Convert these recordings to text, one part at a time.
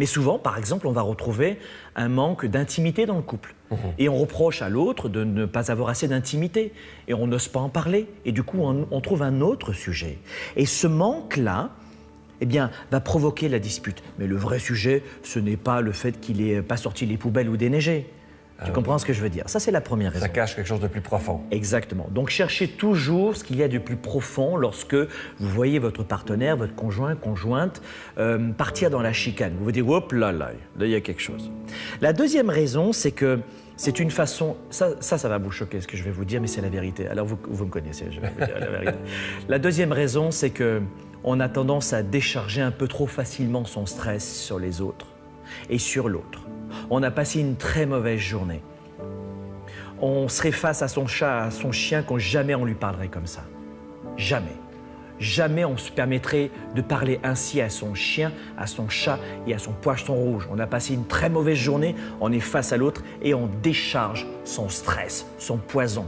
Mais souvent, par exemple, on va retrouver un manque d'intimité dans le couple. Et on reproche à l'autre de ne pas avoir assez d'intimité. Et on n'ose pas en parler. Et du coup, on trouve un autre sujet. Et ce manque-là, eh bien, va provoquer la dispute. Mais le vrai sujet, ce n'est pas le fait qu'il n'ait pas sorti les poubelles ou déneigé. Tu comprends ce que je veux dire? Ça, c'est la première raison. Ça cache quelque chose de plus profond. Exactement. Donc, cherchez toujours ce qu'il y a de plus profond lorsque vous voyez votre partenaire, votre conjoint, conjointe, partir dans la chicane. Vous vous dites, hop là, là, il y a quelque chose. La deuxième raison, c'est que c'est une façon... Ça va vous choquer ce que je vais vous dire, mais c'est la vérité. Alors, vous me connaissez, je vais vous dire la vérité. La deuxième raison, c'est que on a tendance à décharger un peu trop facilement son stress sur les autres et sur l'autre. On a passé une très mauvaise journée. On serait face à son chat, à son chien, quand jamais on lui parlerait comme ça. Jamais. Jamais on se permettrait de parler ainsi à son chien, à son chat et à son poisson rouge. On a passé une très mauvaise journée, on est face à l'autre et on décharge son stress, son poison.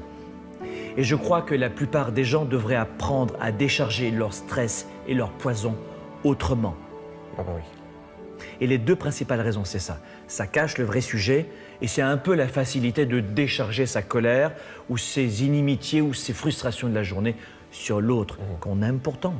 Et je crois que la plupart des gens devraient apprendre à décharger leur stress et leur poison autrement. Ah bah oui. Et les deux principales raisons, c'est ça. Ça cache le vrai sujet et c'est un peu la facilité de décharger sa colère ou ses inimitiés ou ses frustrations de la journée sur l'autre qu'on aime pourtant.